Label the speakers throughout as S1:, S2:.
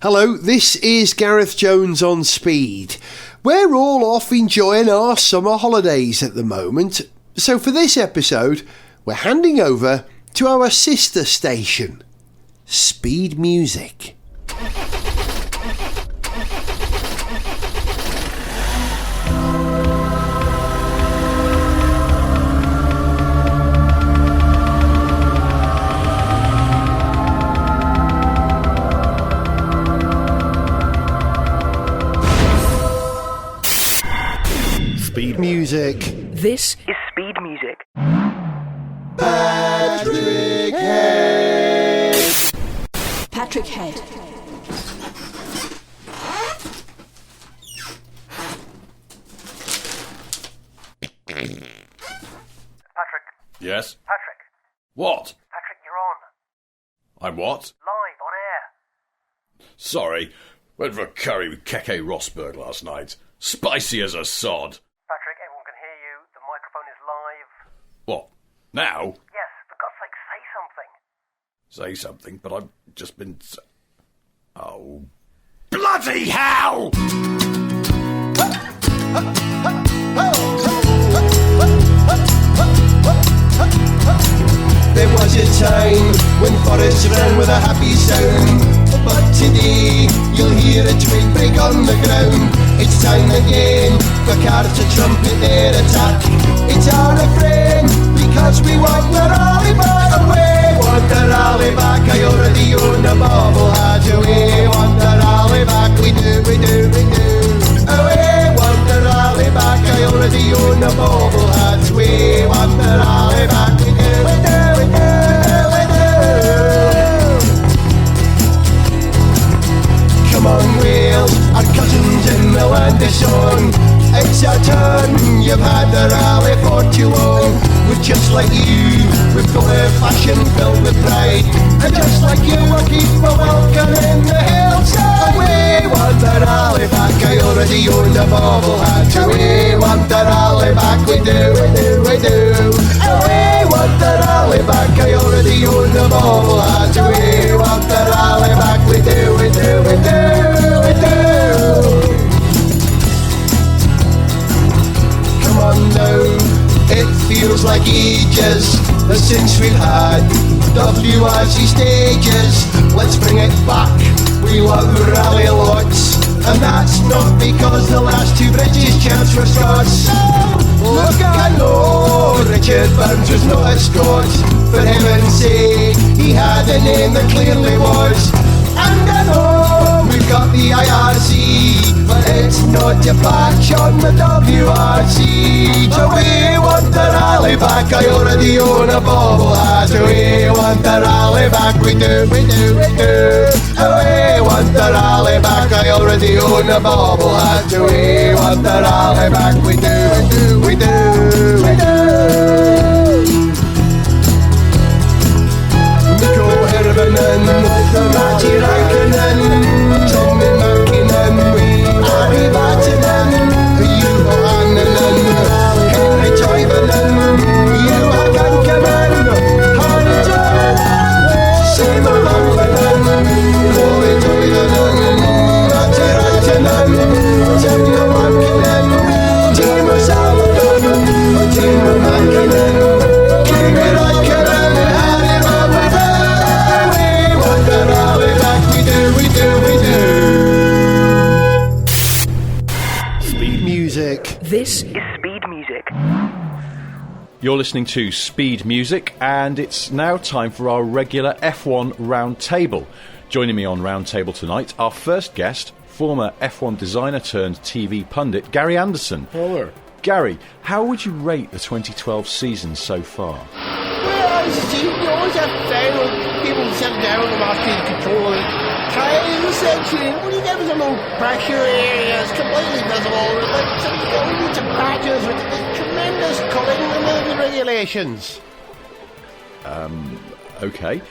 S1: Hello, this is Gareth Jones on Speed. We're all off enjoying our summer holidays at the moment, so for this episode, we're handing over to our sister station, SpeedMusic. SpeedMusic.
S2: This is SpeedMusic.
S1: Patrick Head.
S2: Patrick Head.
S3: Patrick.
S4: Yes?
S3: Patrick.
S4: What?
S3: Patrick, you're on.
S4: I'm what?
S3: Live, on air.
S4: Sorry. Went for a curry with Keke Rosberg last night. Spicy as a sod.
S3: Patrick, everyone can hear you. The microphone is live.
S4: What? Now?
S3: Yes, for God's sake, say something.
S4: Say something, but I've just been... Oh. Bloody hell!
S1: There was a time when forests ran with a happy sound, but today you'll hear a twig break on the ground. It's time again for cars to trumpet their attack. It's our friend because we want the rally back. We want the rally back. I already own a bobblehead. We want the rally back. We do. We want the rally back. I already own a bobblehead. We want the rally back. We do. Come on, Wales, our cousins in the land of song. It's our turn, you've had the rally for too long. We're just like you, we've got a fashion filled with pride. And just like you, we'll keep a welcome in the hillside. We want the rally back, I already own the bobblehead. We want the rally back, we do. We want the rally back, I already own the bobblehead. We want the rally back, we do. Come on now, it feels like ages since we've had WRC stages. Let's bring it back, we love rally lots. And that's not because the last two British champs were Scots. Look, I know Richard Burns was not a Scot. For heaven's sake, he had a name that clearly was. And I know we've got the IRC, but it's not to patch on the WRC. So we want the rally back, I already own a bobblehead. So we want the rally back, we do. We want the rally back, I already own a bobblehead. So we want the rally back, we do. Nico Hervanen, Matti Raikkonen, Tommi Mäkinen, Ari Vatanen, Juho Annanen, Henri Toivonen, Juha Kankkanen, Harri Toivonen, Simo Lampinen, Roy Toivonen, Matti Raikkonen, Tommi Mäkinen, Timo Salonen, Timo Mäkinen, Kimi Raikkonen, Harri Vatanen. SpeedMusic.
S2: This is SpeedMusic.
S5: You're listening to Speed Music, and it's now time for our regular F1 Roundtable. Joining me on Roundtable tonight, our first guest, former F1 designer turned TV pundit, Gary Anderson.
S6: Hello.
S5: Gary, how would you rate the 2012 season so far?
S6: Well, you always have to people sit down and ask you to control the tires section. When you get into low pressure areas, completely visible, we need some badges with tremendous culling in the regulations.
S5: Okay.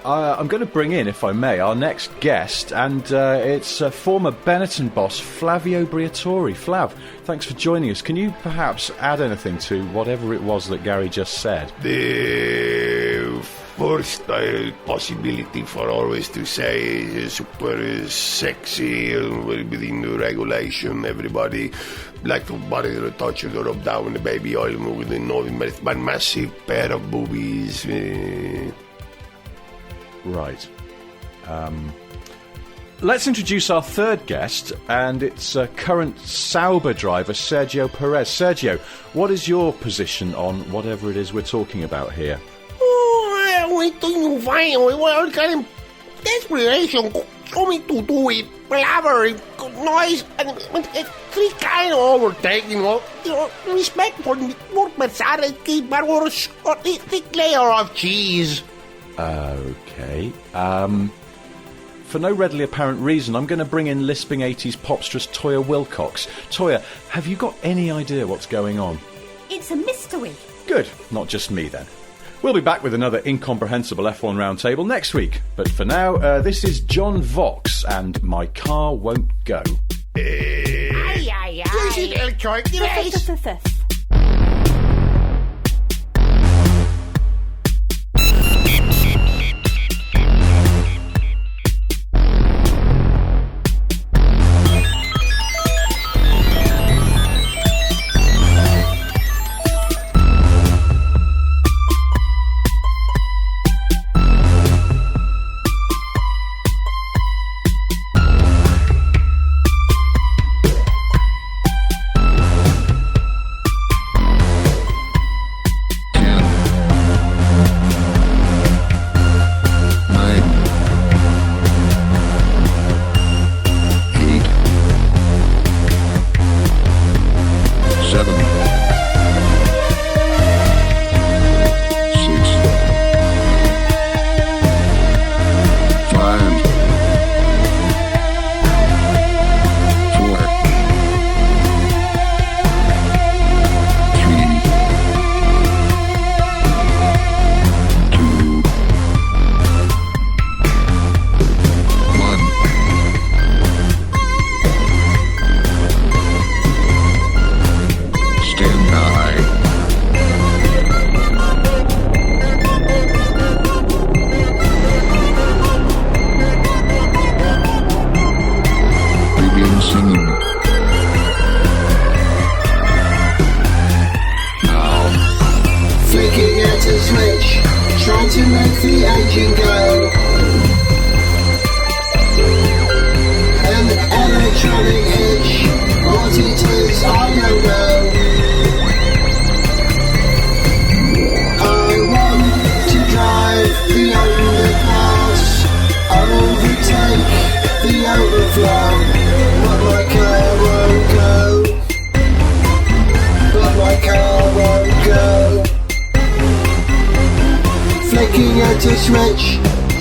S5: I'm going to bring in, if I may, our next guest, and it's former Benetton boss Flavio Briatore. Flav, thanks for joining us. Can you perhaps add anything to whatever it was that Gary just said?
S4: No
S1: first possibility for always to say super sexy within the regulation. Everybody like to body the touch the rub down the baby oil with the one massive pair of boobies.
S5: Right. Let's introduce our third guest, and it's current Sauber driver Sergio Perez. Sergio, what is your position on whatever it is we're talking about here?
S6: We're doing fine. We're getting desperation coming to do with blabbering, noise, and it's kind of overtaking. Respect for Mercedes, but we're a thick layer of cheese.
S5: Okay. For no readily apparent reason, I'm going to bring in lisping 80s popstress Toya Wilcox. Toya, have you got any idea what's going on?
S7: It's a mystery.
S5: Good, not just me then. We'll be back with another incomprehensible F1 roundtable next week. But for now, this is John Vox and My Car Won't Go.
S6: Aye, aye, aye. This is El Choice.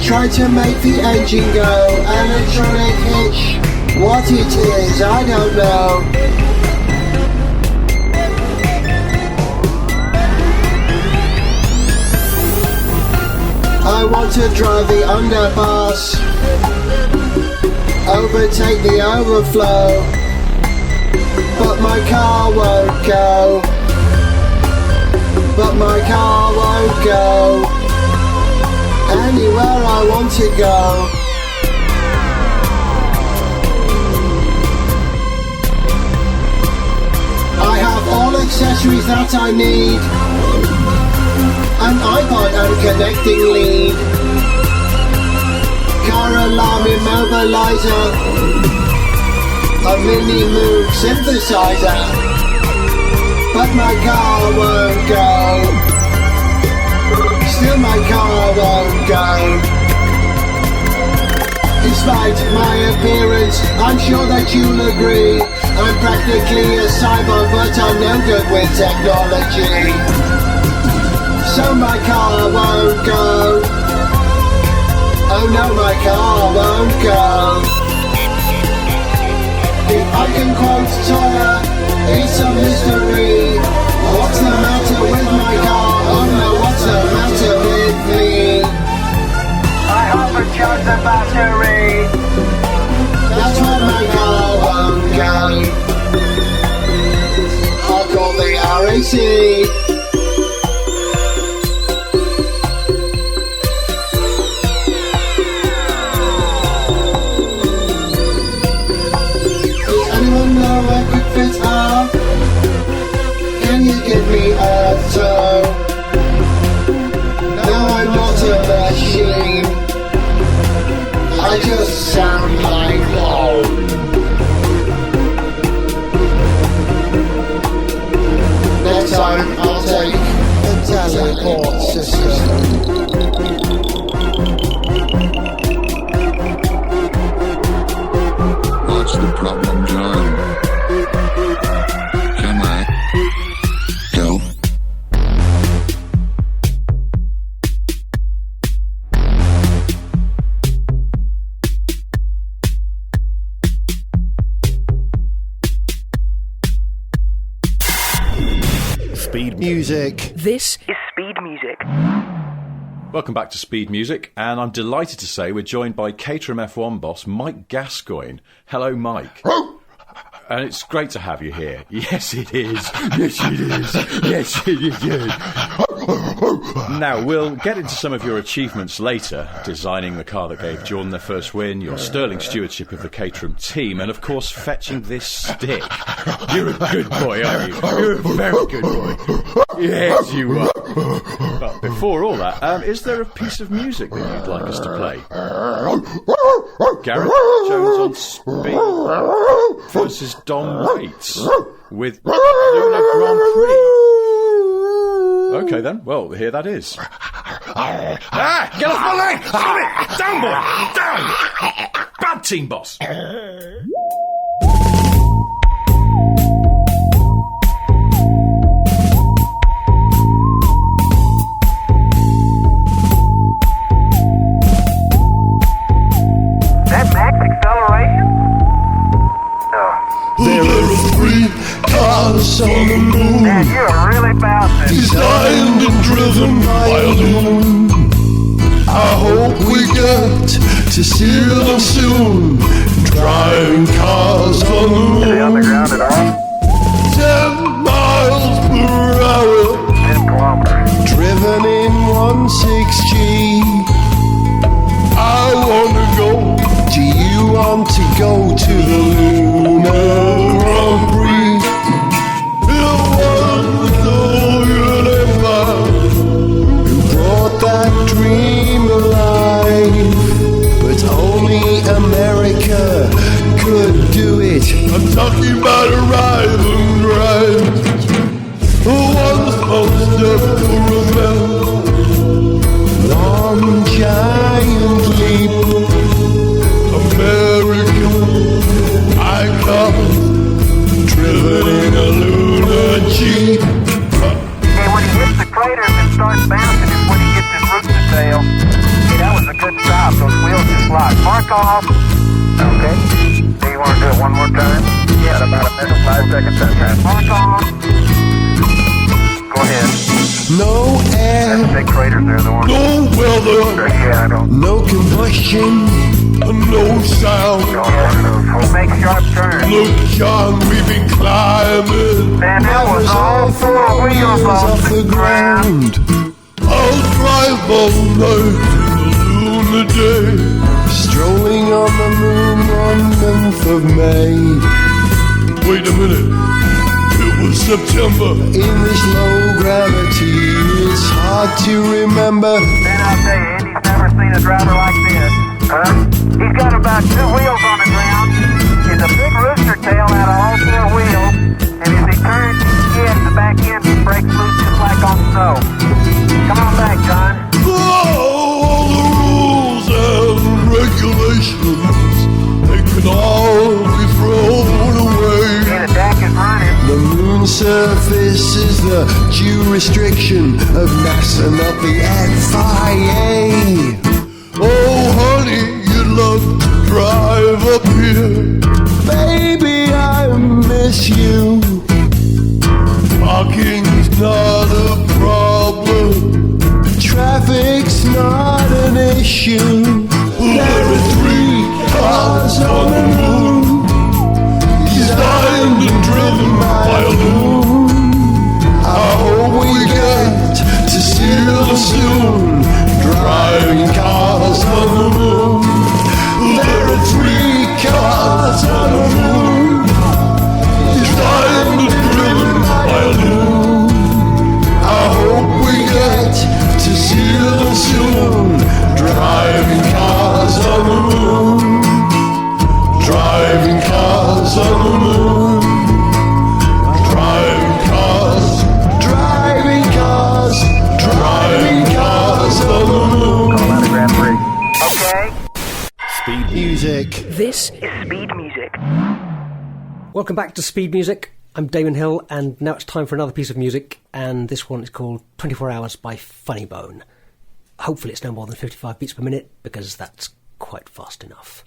S1: Try to make the engine go. Electronic hitch. What it is, I don't know. I want to drive the underpass, overtake the overflow, but my car won't go. But my car won't go anywhere I want to go. I have all accessories that I need, an iPod and connecting lead, car alarm immobilizer, a mini move synthesizer, but my car won't go. Still my car won't go. Despite my appearance, I'm sure that you'll agree, I'm practically a cyborg, but I'm no good with technology. So my car won't go. Oh no, my car won't go. If I can quote Toya, it's a mystery. What's the matter with my car? Oh no, what's the matter with me?
S3: I overcharged the battery.
S1: That's why my car won't go. I'll call the RAC. support system.
S7: What's the problem, John? Can I go?
S5: Speed
S1: Music.
S2: This is Speed Music.
S5: Welcome back to Speed Music, and I'm delighted to say we're joined by Caterham F1 boss Mike Gascoigne. Hello, Mike. And it's great to have you here. Yes, it is. Yes, it is. Yes, it is. Now, we'll get into some of your achievements later, designing the car that gave Jordan their first win, your sterling stewardship of the Caterham team, and, of course, fetching this stick. You're a good boy, aren't you? You're a very good boy. Yes, you are. But before all that, is there a piece of music that you'd like us to play? Gareth Jones on Speed versus Dom Waits with Luna Grand Prix. Okay then, well, here that is. Ah! Get off my leg! Stop it! Down, boy! Down! Bad team, boss!
S3: That max acceleration?
S1: There are 3 cars on the moon,
S3: Man, you're really bouncing.
S1: designed and driven by a loon. I hope we get to see them soon, driving cars on the moon.
S3: Underground at all?
S1: 10 miles per hour,
S3: 10 kilometers.
S1: driven in 16G. I wanna go. Do you want to go to the Lunar Grand Prix? The one with the universe who brought that dream alive. But only America could do it. I'm talking about a ride and drive. The one supposed to remember. One giant leap, American icon, driven in a lunar Jeep.
S3: Hey, when he hits the craters and starts bouncing is when he gets his rooster tail. Hey, that was a good stop. Those wheels just locked. Mark off. Okay. Do you want to do it one more time? Yeah, about a minute, 5 seconds that time. Mark off. Go ahead.
S1: No air,
S3: Big craters there, the one.
S1: no weather,
S3: Yeah, I don't.
S1: no combustion, no sound.
S3: Make sharp turns.
S1: Look, John, we've been climbing.
S3: Man, that was all 4 wheels
S1: off the ground. I'll drive all night in the lunar day, strolling on the moon 1 month of May. Wait a minute, it was September. In this low gravity, it's hard to remember.
S3: Man, I'll tell you, Andy's never seen a driver like this. Huh? He's got about 2 wheels on the ground. It's a big rooster tail out of all 4 wheels. And as he turns, yes, the back end breaks loose just like on snow. Come on back, John.
S1: All the rules and regulations, they can all be thrown away.
S3: Yeah, the deck is running.
S1: The moon surface is the due restriction of NASA, not the FIA. Oh, honey, you'd love to drive up here. Baby, I miss you. Parking's not a problem. Traffic's not an issue. There are 3 cars on the moon, designed and driven by a loon. I hope we get to see them soon, driving cars on the moon. There are 3 cars on the moon, designed and driven by a loon. I hope we get to see them soon, driving cars
S2: This is Speed Music.
S8: Welcome back to Speed Music. I'm Damon Hill, and now it's time for another piece of music, and this one is called 24 Hours by Funny Bone. Hopefully it's no more than 55 beats per minute, because that's quite fast enough.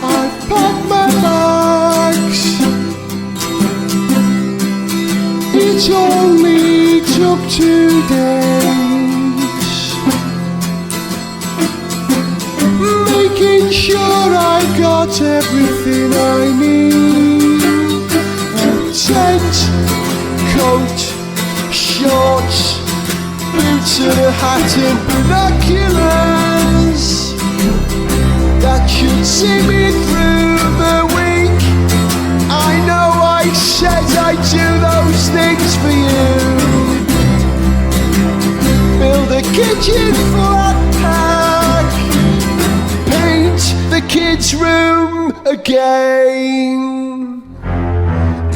S1: I've packed my bags. It only took 2 days, making sure I got everything I need. A tent, coat, shorts, boots and a hat and binoculars that should see me through the week. I know I said I'd do those things for you. Build a kitchen flat pack, paint the kids' room again.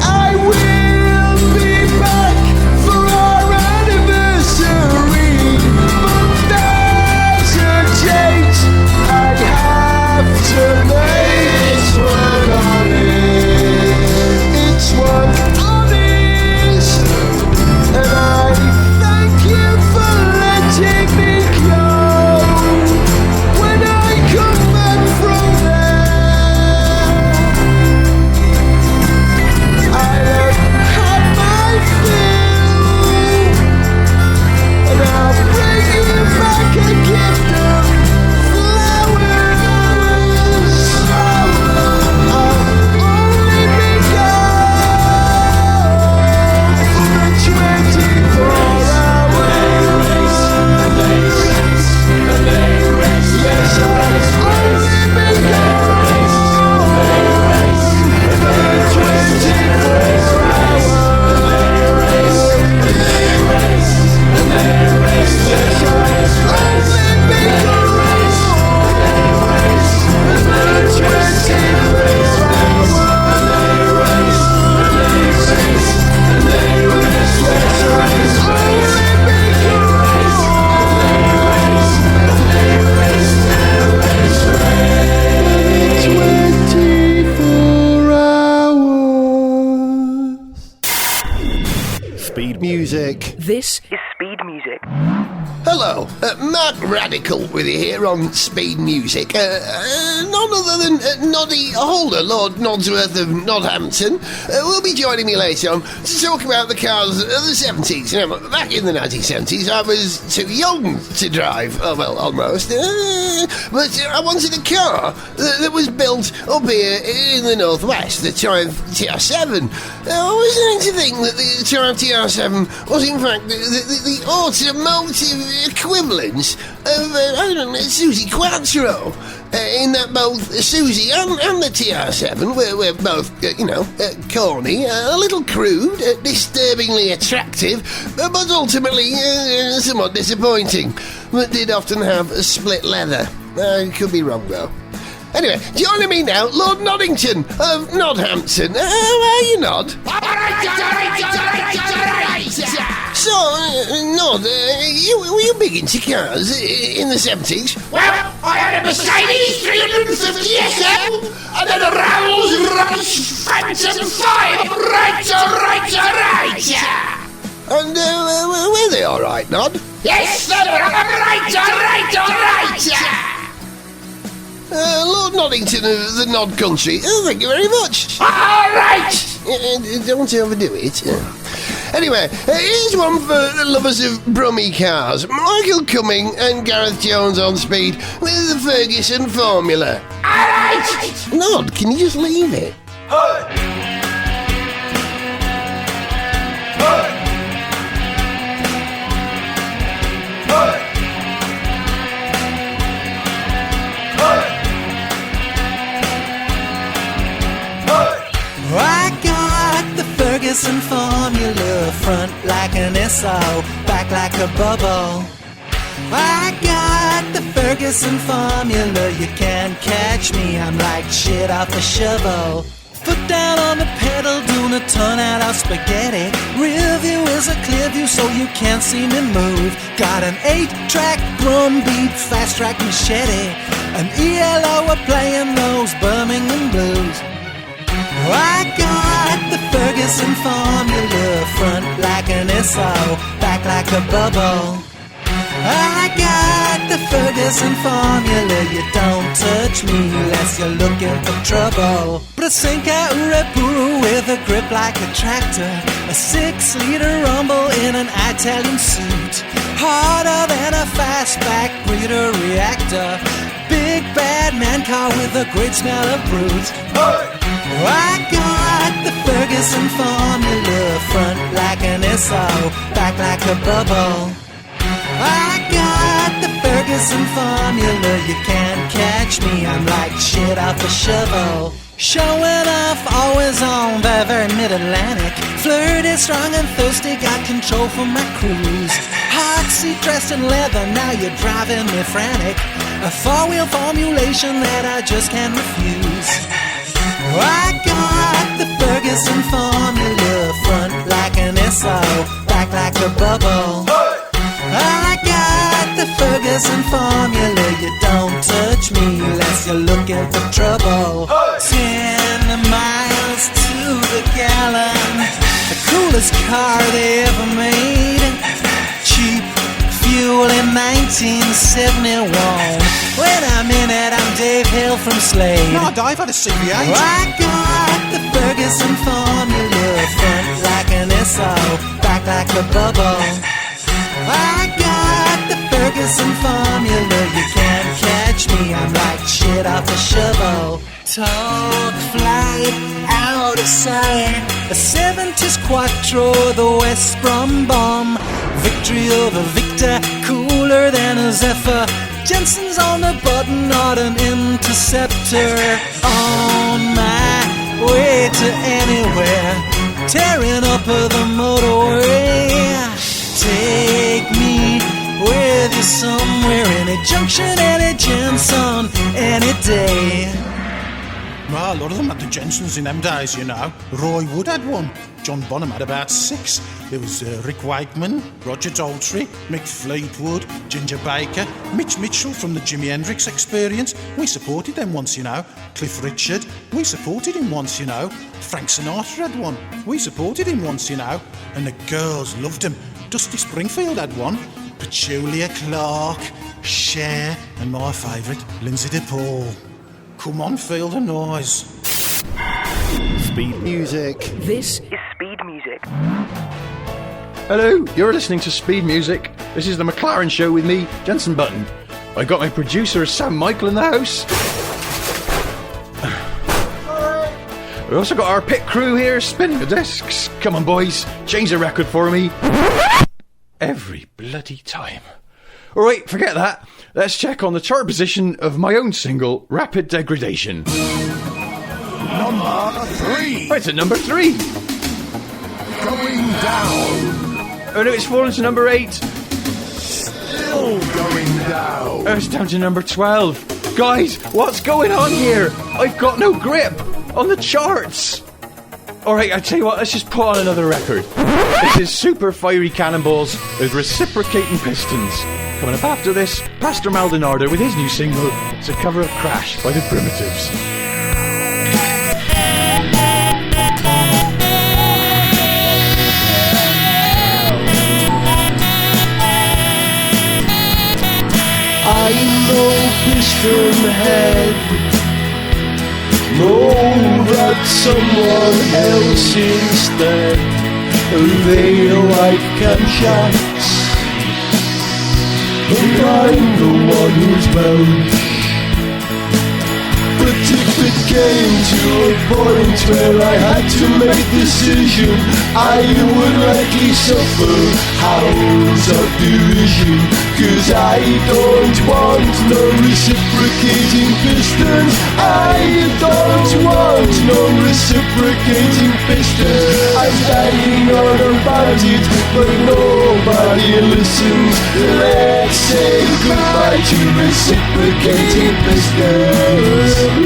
S1: I will be back for our anniversary, but there's a date I have to make. It's one honest, it's one honest, and I thank you for letting me go. When I come back from there, I'll have my fill, and I'll bring you back a gift of flowers. I'll only be gone for 24 hours. Yes, I'll only be gone for 24 hours. Speed Music.
S2: This is Speed Music.
S1: Hello, Mark Radical with you here on Speed Music. None other than Noddy Holder, Lord Nodsworth of Nodhampton, will be joining me later on to talk about the cars of the 70s. You know, back in the 1970s, I was too young to drive. Oh, well, almost. But I wanted a car that was built up here in the northwest, the Triumph TR7. I was starting to think that the Triumph TR7 was in fact the automotive equivalent of, I don't know, Susie Quattro, in that both Susie and the TR7 were both, corny, a little crude, disturbingly attractive, but ultimately somewhat disappointing, but did often have split leather. I could be wrong, though. Anyway, joining me now, Lord Noddington of Nodhampton. How are you, Nod? All right. So, Nod, were you big into cars in the 70s?
S6: Well, I had a Mercedes 350 SL and then a Rolls-Royce Phantom 5. Right.
S1: And were they all right, Nod?
S6: Yes, they were right.
S1: Lord Noddington of the Nod Country, thank you very much.
S6: All right.
S1: Don't overdo it. Anyway, here's one for the lovers of brummy cars. Michael Cumming and Gareth Jones on speed with the Ferguson formula.
S6: All right.
S1: Nod, can you just leave it?
S9: I got the Ferguson formula, front like an SO, back like a bubble. I got the Ferguson formula, you can't catch me, I'm like shit off a shovel. Foot down on the pedal, doing a ton out of spaghetti. Rear view is a clear view so you can't see me move. Got an 8-track drum beat, fast track machete. An ELO are playing those Birmingham blues. I got the Ferguson formula, front like an SO, back like a bubble. I got the Ferguson formula, you don't touch me unless you're looking for trouble. Brasinka Urepuru with a grip like a tractor, a 6-liter rumble in an Italian suit, harder than a fastback breeder reactor, big bad man car with a great smell of brute. I got the Ferguson formula, front like an SO, back like a bubble. I got the Ferguson formula, you can't catch me, I'm like shit off a shovel. Showing off, always on, very mid-Atlantic. Flirty, strong and thirsty, got control for my cruise. Hot seat dressed in leather, now you're driving me frantic. A 4-wheel formulation that I just can't refuse. I got the Ferguson formula, front like an SO, back like a bubble. I got the Ferguson formula, you don't touch me unless you're looking for trouble. 10 miles to the gallon, the coolest car they ever made. Cheap fuel in 1971. When I'm in it, I'm Dave Hill from Slade.
S10: No, Dave had a CB8.
S9: I got the Ferguson formula, front like an SO, back like a bubble. I got the Ferguson formula, you can't catch me, I'm like shit off a shovel. Talk, flight, out of sight, a 70s Quattro, the West Brom bomb. Victory over Victor, cooler than a Zephyr. Jensen's on the button, not an interceptor. On my way to anywhere, tearing up the motorway. Take me with you somewhere, any junction, any Jensen, any day.
S10: Well, a lot of them had the Jensens in them days, you know. Roy Wood had one. John Bonham had about 6. There was Rick Wakeman, Roger Daltrey, Mick Fleetwood, Ginger Baker, Mitch Mitchell from the Jimi Hendrix Experience. We supported them once, you know. Cliff Richard, we supported him once, you know. Frank Sinatra had one. We supported him once, you know. And the girls loved him. Dusty Springfield had one. Petulia Clark, Cher, and my favourite, Lindsay DePaul. Come on, feel the noise.
S1: Speed Music.
S2: This is Speed Music.
S5: Hello, you're listening to Speed Music. This is the McLaren Show with me, Jensen Button. I got my producer Sam Michael in the house. We also got our pit crew here spinning the discs. Come on, boys, change the record for me. Every bloody time. Alright, forget that. Let's check on the chart position of my own single, Rapid Degradation.
S1: Number 3.
S5: Right, it's at number 3.
S1: Going down.
S5: Oh no, it's fallen to number 8.
S1: Still going down.
S5: Oh, it's down to number 12. Guys, what's going on here? I've got no grip on the charts. Alright, I tell you what, let's just put on another record. This is Super Fiery Cannonballs with Reciprocating Pistons. Coming up after this, Pastor Maldonado with his new single. It's a cover of Crash by the Primitives.
S1: I'm no piston head. Know that someone else instead. They like camshafts, and I'm the one who's bound. But if it came to a point where I had to make a decision, I would likely suffer howls of derision. Cause I don't want no reciprocating pistons. I don't want no reciprocating pistons. I'm dying on about it, but nobody listens. Let's say goodbye to reciprocating pistons.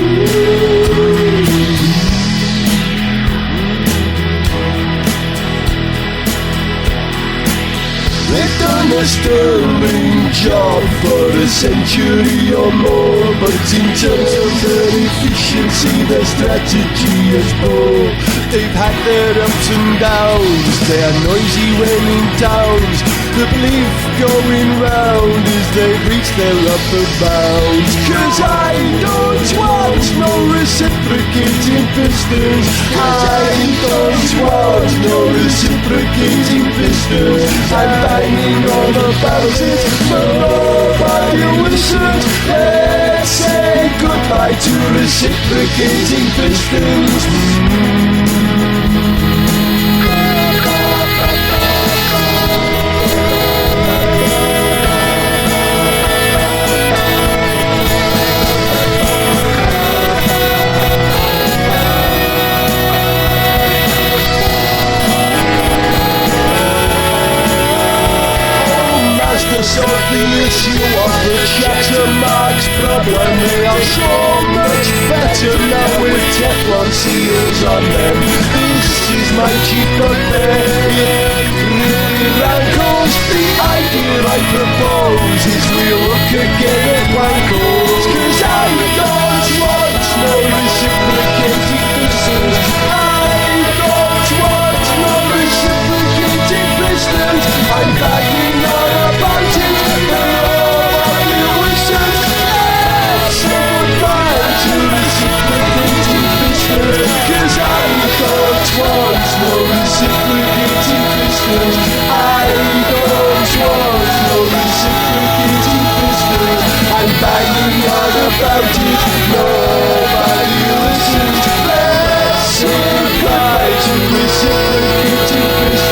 S1: done a sterling job for a century or more, but in terms of their efficiency, their strategy is poor. They've had their ups and downs, they are noisy when in towns. The belief going round is they've reached their upper bounds. 'Cause I don't want no reciprocating pistons. I don't want no reciprocating pistons. I'm banging all about it, but nobody listens. Let's say goodbye to reciprocating pistons. Sort the issue of the chattermarks problem. They are so much better now with Teflon seals on them. This is my cheap bugbear. It really rankles. The idea I propose is we look again at blankles. 'Cause I don't want no reciprocating pistons. I don't want no reciprocating pistons. I'm banging on about it, but nobody listens. Let's say goodbye to reciprocating pistons. 'Cause I don't want no reciprocating pistons. I don't want no reciprocating pistons. I'm banging on about it, nobody listens. Let's say goodbye to reciprocating pistons.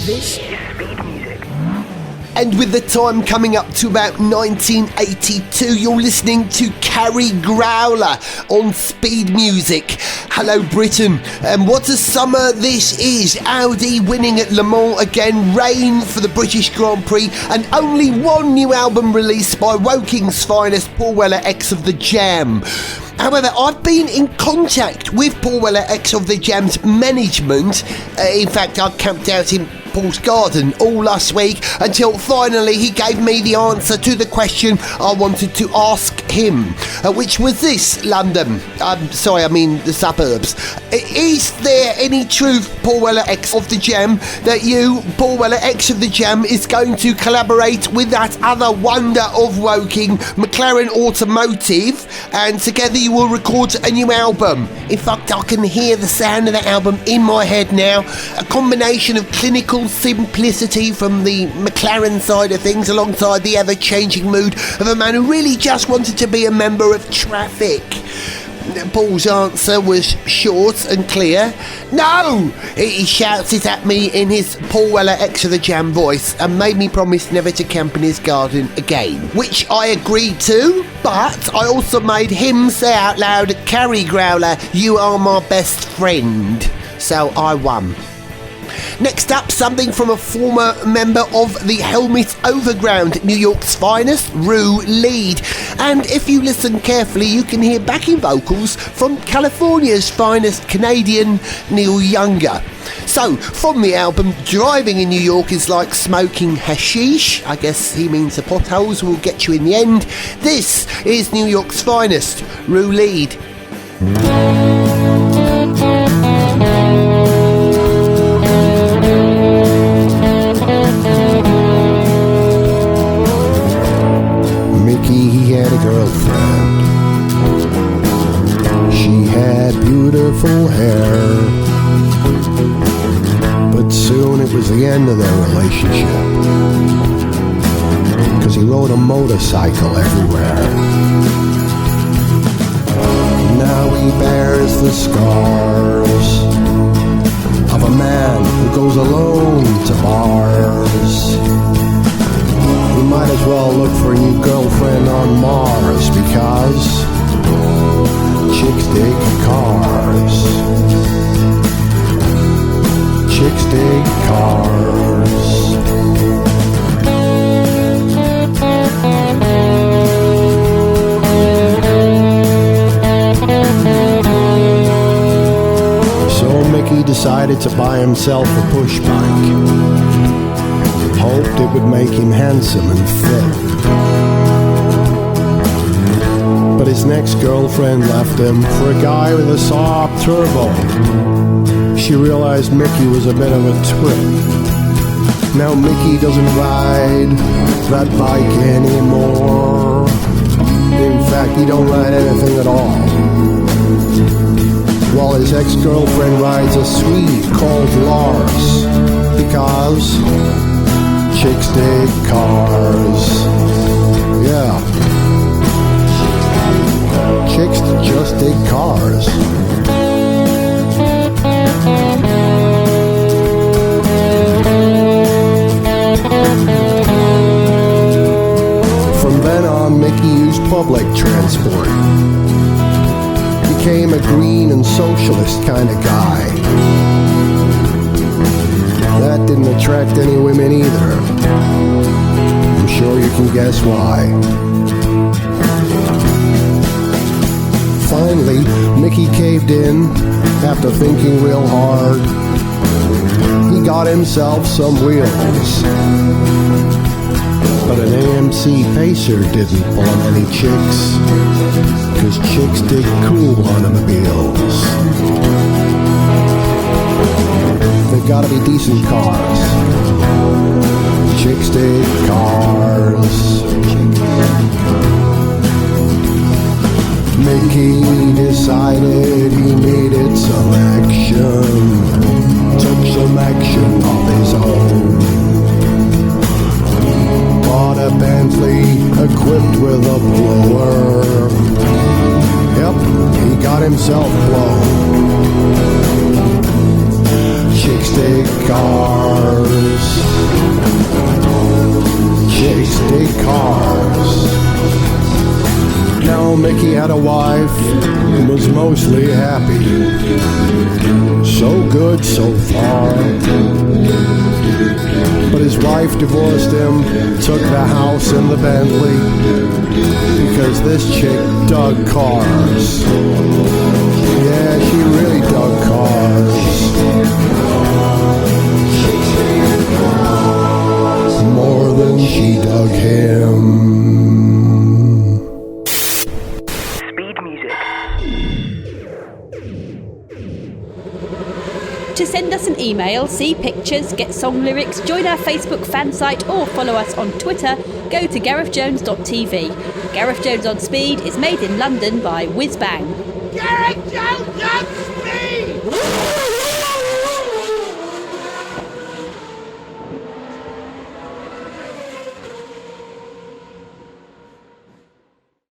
S2: This is Speed Music.
S1: And with the time coming up to about 1982, you're listening to Carrie Growler on Speed Music. Hello Britain, and what a summer this is. Audi winning at Le Mans again, rain for the British Grand Prix, and only one new album released by Woking's finest, Paul Weller, ex of The Jam. However, I've been in contact with Paul Weller, ex of The Jam's management. In fact, I camped out in Paul's garden all last week until finally he gave me the answer to the question I wanted to ask him, which was this: London, the suburbs. Is there any truth, Paul Weller, ex of The Jam, that you, Paul Weller, ex of The Jam, is going to collaborate with that other wonder of Woking, McLaren Automotive, and together you will record a new album? In fact, I can hear the sound of that album in my head now. A combination of clinical simplicity from the McLaren side of things alongside the ever-changing mood of a man who really just wanted to be a member of Traffic. Paul's answer was short and clear. No! He shouts it at me in his Paul Weller, ex of The Jam voice, and made me promise never to camp in his garden again, which I agreed to, but I also made him say out loud, "Carrie Growler, you are my best friend." So I won. Next up, something from a former member of the Helmet Overground, New York's finest, Rou Leed. And if you listen carefully, you can hear backing vocals from California's finest Canadian, Neil Young. So, from the album, driving in New York is like smoking hashish. I guess he means the potholes will get you in the end. This is New York's finest, Rou Leed.
S11: He had a girlfriend. She had beautiful hair, but soon it was the end of their relationship, 'cause he rode a motorcycle everywhere. Now he bears the scars of a man who goes alone to bars. He might as well look for a new girlfriend on Mars, because chicks dig cars. Chicks dig cars. So Mickey decided to buy himself a push bike. Hoped it would make him handsome and fit. But his next girlfriend left him for a guy with a Saab turbo. She realized Mickey was a bit of a twit. Now Mickey doesn't ride that bike anymore. In fact, he don't ride anything at all. While his ex-girlfriend rides a Swede called Lars, because chicks dig cars. Yeah. Chicks just dig cars. From then on, Mickey used public transport. Became a green and socialist kind of guy. That didn't attract any women either. I'm sure you can guess why. Finally, Mickey caved in after thinking real hard. He got himself some wheels. But an AMC Pacer didn't pull him any chicks, 'cause chicks dig cool automobiles. They've gotta be decent cars. Chicks dig cars. Mickey decided he needed some action. Took some action of his own. Bought a Bentley equipped with a blower. Yep, he got himself blown. Chicks dig cars. Chicks dig cars. Now Mickey had a wife and was mostly happy. So good so far. But his wife divorced him, took the house and the Bentley, because this chick dug cars. Yeah, she really dug cars. More than she dug him.
S12: To send us an email, see pictures, get song lyrics, join our Facebook fan site or follow us on Twitter, go to garethjones.tv. Gareth Jones on Speed is made in London by Whiz Bang.
S6: Gareth Jones on Speed!